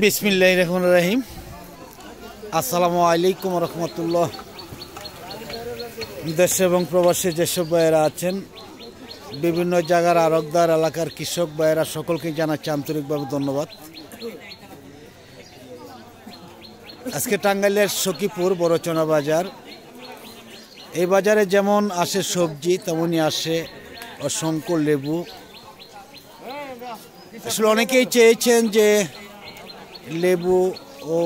বিসমিল্লাহির রহমানির রহিম। আসসালামু আলাইকুম ওয়া রাহমাতুল্লাহ। দেশ এবং প্রবাসী যেসব ভাইয়েরা আছেন, বিভিন্ন জায়গার আড়তদার এলাকার কৃষক ভাইয়েরা, সকলকে জানাচ্ছি আন্তরিকভাবে ধন্যবাদ। আজকে টাঙ্গাইলের সখীপুর বড়চনা বাজার। এই বাজারে যেমন আসে সবজি, তেমনই আসে অসংখ্য লেবু। আসলে অনেকেই চেয়েছেন যে লেবু ও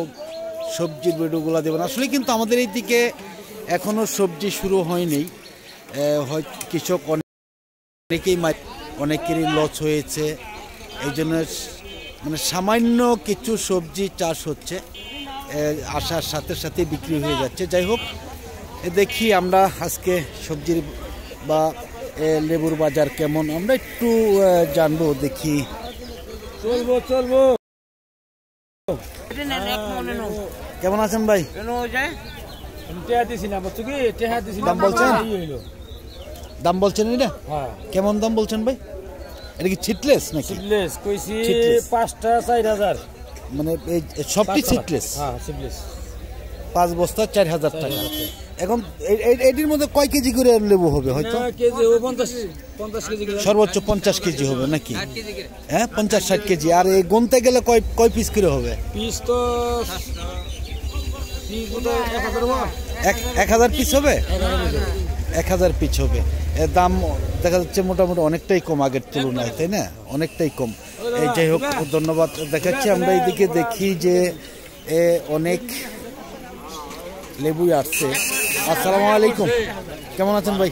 সবজির ভিডিওগুলো দেবেন। আসলে কিন্তু আমাদের এই দিকে এখনও সবজি শুরু হয়নি। কৃষক অনেকেরই লস হয়েছে, এই জন্য মানে সামান্য কিছু সবজি চাষ হচ্ছে, আসার সাথে সাথে বিক্রি হয়ে যাচ্ছে। যাই হোক, দেখি আমরা আজকে সবজির বা লেবুর বাজার কেমন আমরা একটু জানবো। দেখি চলবো। কেমন আছেন ভাই? দাম বলছেন এটা কেমন দাম বলছেন ভাই? এটা কি ছিটলেস নাকি? পাঁচটা 4,000, মানে সবটি ছিটলেস। 5 বস্তা 4,000 টাকা। এখন এটির মধ্যে কয় কেজি করে লেবু হবে? হয়তো সর্বোচ্চ 50 কেজি হবে নাকি? হ্যাঁ, 50-60 কেজি। আর এই গুনতে গেলে কয় পিস করে হবে? পিস তো 1000 পিস হবে। 1000 পিস হবে। এর দাম দেখা যাচ্ছে মোটামুটি অনেকটাই কম আগের তুলনায়, তাই না? অনেকটাই কম। এই যাই হোক, ধন্যবাদ। দেখাচ্ছি আমরা এইদিকে দেখি যে অনেক লেবুই আসছে। আসসালামু আলাইকুম, কেমন আছেন ভাই?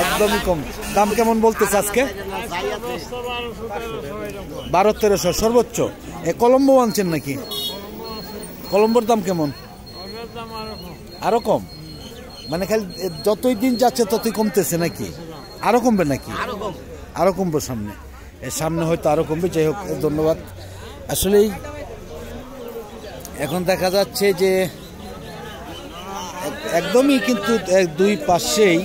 একদমই কম। দাম কেমন বলতেছে আজকে? 1200-1300 সর্বোচ্চ। কলম্বো আনছেন নাকি? কলম্বোর দাম কেমন? আরো কম। মানে খালি যতই দিন যাচ্ছে ততই কমতেছে নাকি? আরো কমবে নাকি? আরো কমবে সামনে হয়তো আরো কমবে। যাই হোক, ধন্যবাদ। আসলেই এখন দেখা যাচ্ছে যে একদমই কিন্তু দুই পাশেই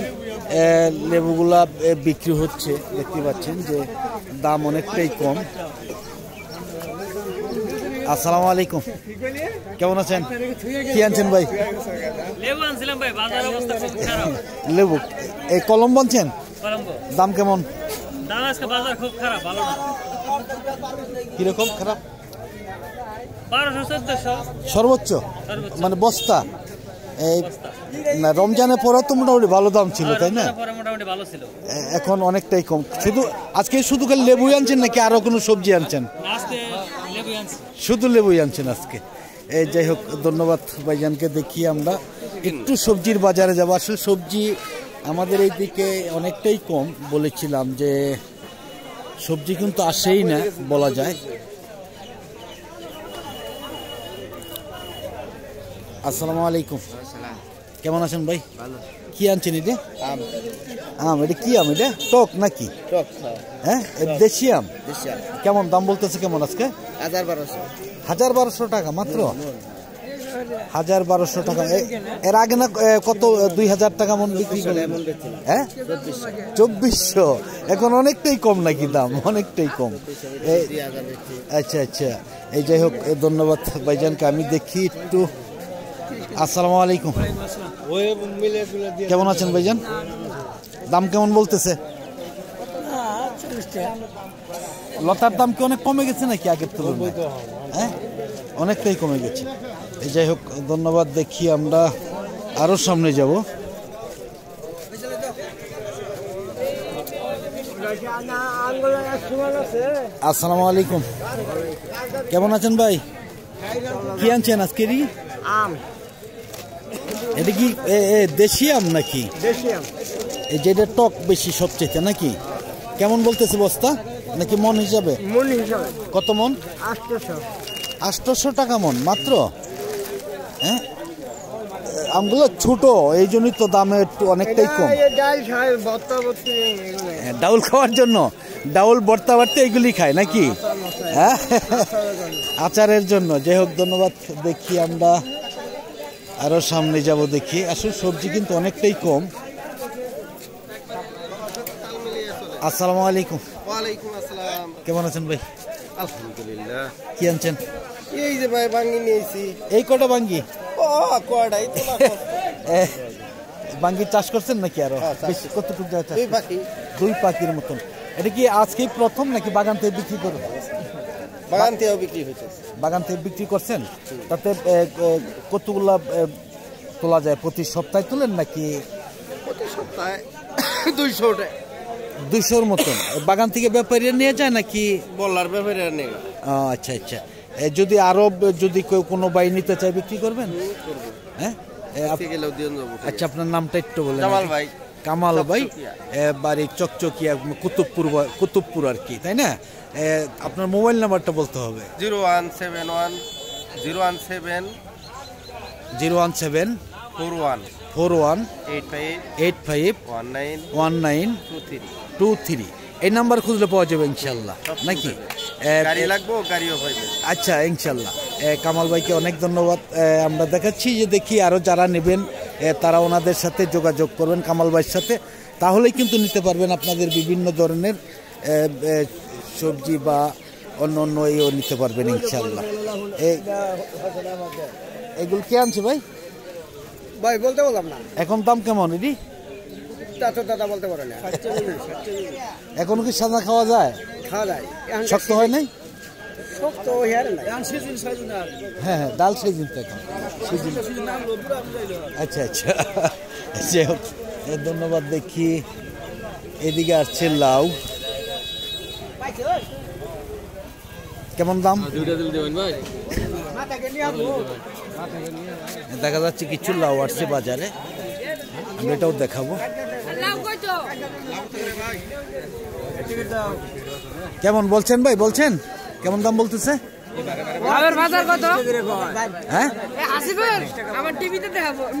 লেবুগুলা বিক্রি হচ্ছে। দেখতে পাচ্ছেন যে দাম অনেকটাই কম। আসসালামু আলাইকুম, কেমন আছেন? কি আনছেন ভাই? লেবু আনছিলাম ভাই, বাজার অবস্থা খুব খারাপ। লেবু এই কলম বলছেন? দাম কেমন? দাম আজকে বাজার খুব খারাপ, ভালো না। কিরকম খারাপ? 1200-1400 সর্বোচ্চ। মানে বস্তা। এই না, রমজানের পরে তো মোটামুটি ভালো দাম ছিল, তাই না? মোটামুটি ভালো ছিল। এখন অনেকটাই কম। আজকে শুধু খালি লেবুই আনছেন নাকি আরো কোনো সবজি আনছেন? শুধু লেবুই আনছেন আজকে। এই যাই হোক, ধন্যবাদ ভাইজানকে। দেখি আমরা একটু সবজির বাজারে যাবো। আসলে সবজি আমাদের এই দিকে অনেকটাই কম। বলেছিলাম যে সবজি কিন্তু আসেই না বলা যায়। আসসালামু আলাইকুম, কেমন আছেন ভাই? কি আনছেন এটা? আম। এটা কি আম? এটা টক নাকি? হ্যাঁ, দেশি আম। কেমন দাম বলতেছে কেমন আজকে? 1200 টাকা মাত্র। 1200 টাকা। এর আগে না কত 2000 টাকা মন বিক্রি করে? হ্যাঁ, 2400। এখন অনেকটাই কম নাকি দাম? অনেকটাই কম। আচ্ছা। এই যাই হোক, ধন্যবাদ ভাইজানকে। আমি দেখি একটু। আসসালামু আলাইকুম, কেমন আছেন ভাইজান? দাম কেমন বলতেছে? লতার দাম কি অনেক কমে গেছে নাকি আগের তুলনায়? হ্যাঁ, অনেকটাই কমে গেছে। এই যাই হোক, ধন্যবাদ। দেখি আমরা আরো সামনে যাব। আসসালামু আলাইকুম, কেমন আছেন ভাই? কি আনছেন আজকে? আম। এটা কি দেশি আম নাকি? এই যেটা টক বেশি সবচেয়ে নাকি? কেমন বলতেছে বস্তা নাকি মন হিসাবে? কত মন? 800 টাকা মন মাত্র। হ্যাঁ, আমগুলো ছোট, এই জন্যই তো দামে একটু অনেকটাই কম। ডাউল খাওয়ার জন্য, ডাউল ভর্তা ভর্তা এগুলি খায় নাকি? হ্যাঁ, আচারের জন্য। যাই হোক, ধন্যবাদ। দেখি আমরা আরো সামনে যাব। দেখি আসলে সবজি কিন্তু অনেকটাই কম। আসসালামু আলাইকুম, ওয়ালাইকুম আসসালাম। কেমন আছেন ভাই? আলহামদুলিল্লাহ। কি আনছেন? এই যে ভাই বাঙ্গি নিয়েছি। এই কটা বাঙ্গি? ও কয়টাই তো না। বাঙ্গি চাষ করছেন নাকি আরো? বেশি কতটুকু জায়গা চাষ? দুই পাখির মতন। এটা কি আজকেই প্রথম নাকি বাগান থেকে বিক্রি করবেন? বাগান থেকে বিক্রি হচ্ছে। বাগান থেকে বিক্রি করছেন? তাতে কতগুলা তোলা যায়? প্রতি সপ্তাহে তোলেন নাকি প্রতি সপ্তাহে 200টা? 200-র মতন। বাগান থেকে ব্যাপারীরা নিয়ে যায় নাকি বলার ব্যাপারে নেই? আচ্ছা আচ্ছা। যদি আরো যদি কেউ কোনো বাই নিতে চায় বিক্রি করবেন? হ্যাঁ, আচ্ছা আপনার নামটা একটু বলেন। কামাল ভাই। কামাল ভাই, বাড়ি চকচকিয়া, কুতুবপুর আর কি, তাই না? আপনার মোবাইল নাম্বারটা বলতে হবে। 0171 017 017 41 41 85 85 19 19 23। এই নাম্বার খুঁজলে পাওয়া যাবে ইনশাল্লাহ নাকি? গাড়ি লাগবে, গাড়িও পাইবে। আচ্ছা ইনশাল্লাহ। কামাল ভাইকে অনেক ধন্যবাদ। আমরা দেখাচ্ছি যে দেখি আরও যারা নেবেন তারা ওনাদের সাথে যোগাযোগ করবেন, কামাল ভাইয়ের সাথে, তাহলেই কিন্তু নিতে পারবেন আপনাদের বিভিন্ন ধরনের সবজি বা অন্য অন্য ইও নিতে পারবেন ইনশাল্লাহ। এগুলো কে আনছে ভাই? ভাই বলতে বললাম না এখন দাম কেমন এটি? দাদা বলতে পারে না। এখন কি সাদা খাওয়া যায়? খাওয়া যায়। শক্ত হয় নাই? শক্ত হেয়ার নাই। হ্যাঁ, ডাল সিজন তো এখন সিজন। আচ্ছা আচ্ছা, যাই হোক, ধন্যবাদ। দেখি এদিকে আসছে লাউ, কেমন দাম? দেখা যাচ্ছে কিছু লাউ আসছে বাজারে, আমরা এটাও দেখাবো। কেমন বলছেন ভাই? বলছেন কেমন দাম বলতেছে? বাজার কত? হ্যাঁ,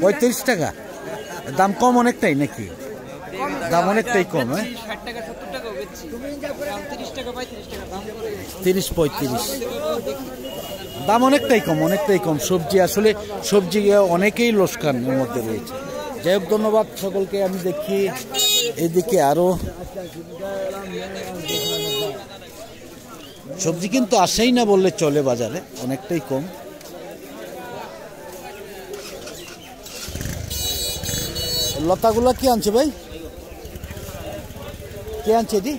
35 টাকা। দাম কম অনেকটাই নাকি? দাম অনেকটাই কম। 30-35 দাম অনেকটাই কম, অনেকটাই কম। সবজি আসলে সবজি অনেকেই লোকসানের মধ্যে রয়েছে। যাই হোক, ধন্যবাদ সকলকে। আমি দেখি এদিকে আরো সবজি কিন্তু আসেই না বললে চলে, বাজারে অনেকটাই কম। লতাগুলা কি আনছে ভাই? কে আনছে এটি?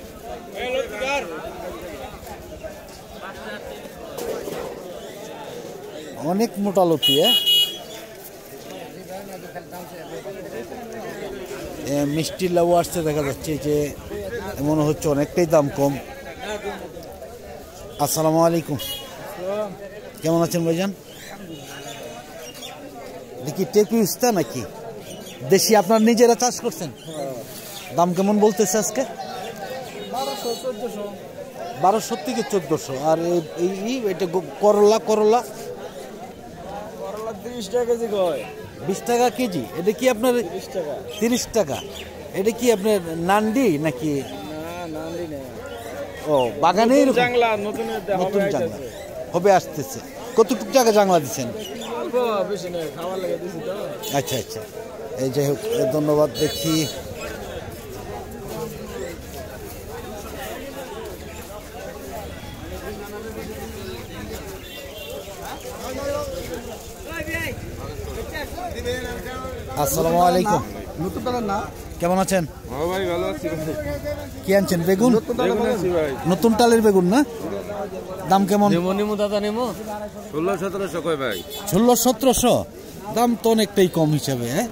অনেক মোটা লতি। মিষ্টি লাউ আসছে, দেখা যাচ্ছে যে মনে হচ্ছে অনেকটাই দাম কম। আসসালামু আলাইকুম, কেমন আছেন ভাইজান? দেখি টেপি উস্তা নাকি দেশি? আপনার নিজেরা চাষ করছেন? দাম কেমন বলতেছে আজকে? 1200 থেকে 1400। আর এটা করলা? 30 টাকা কেজি কয়। 20 টাকা কেজি। এটা কি আপনার 30 টাকা? এটা কি আপনার নান্ডি নাকি? ও, বাগানের নতুন জাংলা হবে, আসতেছে। কতটুকু জায়গা জাংলা দিচ্ছেন? আচ্ছা আচ্ছা, এই যাই হোক, ধন্যবাদ। দেখি আসসালামু আলাইকুম, কেমন আছেন? কি আনছেন? বেগুন? নতুন টালের বেগুন না? দাম কেমন? 1600-1700। দাম তো অনেকটাই কম হিসাবে। হ্যাঁ,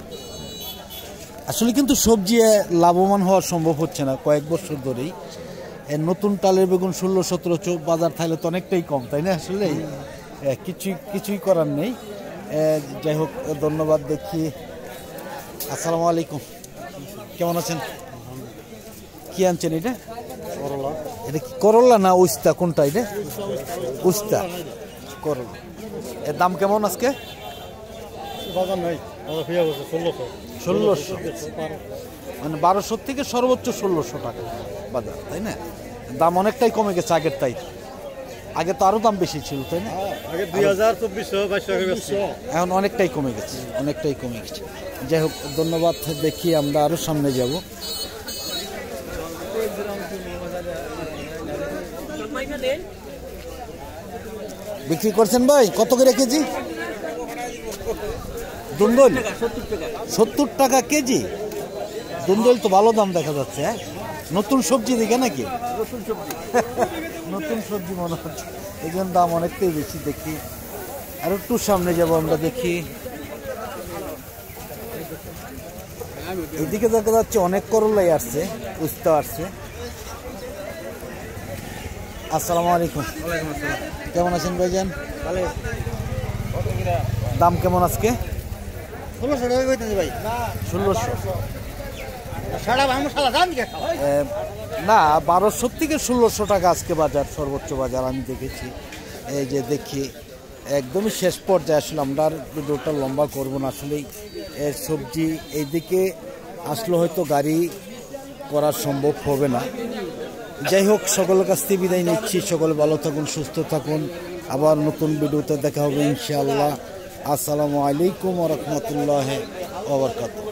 আসলে কিন্তু সবজি লাভবান হওয়া সম্ভব হচ্ছে না কয়েক বছর ধরেই। নতুন টালের বেগুন 1600-1700 বাজার থাকলে তো অনেকটাই কম, তাই না? আসলে কিছুই করার নেই। যাই হোক, ধন্যবাদ। দেখি আসসালামু আলাইকুম, কেমন আছেন? কি আনছেন এটা? করলা। এটা কি করলা না উস্তা? কোনটা এটা? উস্তা, করলা। এর দাম কেমন আজকে? 1600, মানে 1200 থেকে সর্বোচ্চ 1600 টাকা বাজার, তাই না? দাম অনেকটাই কমে গেছে আগের তাই। আগে তো আরো দাম বেশি ছিল, তাই না? আগে 2000-2400 এখন অনেকটাই কমে গেছে, অনেকটাই কমে গেছে। যাই হোক, ধন্যবাদ। দেখি আমরা আরো সামনে যাব। বিক্রি করছেন ভাই কত করে কেজি? দুন্দল 70 টাকা কেজি। দুন্দল তো ভালো দাম দেখা যাচ্ছে। হ্যাঁ, নতুন সবজি দিকে নাকি? নতুন সবজি মনে হচ্ছে, এই জন্য দাম অনেকটাই বেশি। দেখি আর একটু সামনে যাব আমরা, দেখি এদিকে দেখা যাচ্ছে অনেক করলাই আসছে, উস্তা আসছে। আসসালামু আলাইকুম। কেমন আছেন ভাইজান? দাম কেমন আজকে? 1600 টাকা কইতেছি ভাই। 1600 সারা ভাঙ শালা দাম কি খাও? না, 1200 থেকে 1600 টাকা আজকে বাজার, সর্বোচ্চ বাজার আমি দেখেছি। এই যে দেখি একদমই শেষ পর্যায়ে আসলে আমরা আর ভিডিওটা লম্বা করবো না। আসলেই সবজি এইদিকে আসলে হয়তো গাড়ি করা সম্ভব হবে না। যাই হোক, সকলের কাছ থেকে বিদায় নিচ্ছি। সকলে ভালো থাকুন, সুস্থ থাকুন। আবার নতুন ভিডিওতে দেখা হবে ইনশাআল্লাহ। আসসালামু আলাইকুম ওয়া রাহমাতুল্লাহি ওয়া বারাকাতুহু।